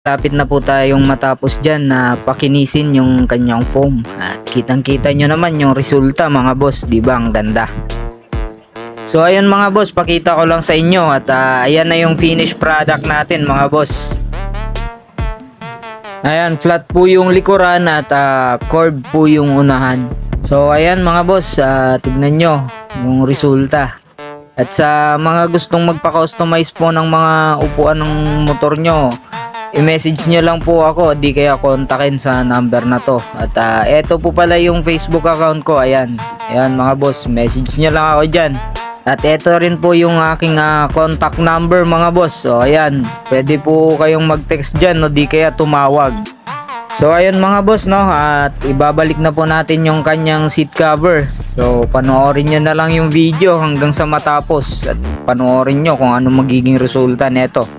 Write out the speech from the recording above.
Lapit na po tayong matapos dyan na pakinisin yung kanyang foam. At kitang kita nyo naman yung resulta mga boss, di ba ang ganda? So ayun mga boss, pakita ko lang sa inyo at ayan na yung finished product natin mga boss. Ayan, flat po yung likuran at curved po yung unahan. So ayan mga boss, tignan nyo yung resulta. At sa mga gustong magpa-customize po ng mga upuan ng motor nyo, i-message nyo lang po ako, di kaya kontakin sa number na to. At eto po pala yung Facebook account ko, ayan. Ayan mga boss, message nyo lang ako dyan. At eto rin po yung aking contact number mga boss. So ayan, pwede po kayong mag-text dyan o di kaya tumawag. So ayun mga boss no, at ibabalik na po natin yung kanyang seat cover. So panoorin nyo na lang yung video hanggang sa matapos at panoorin nyo kung ano magiging resulta neto.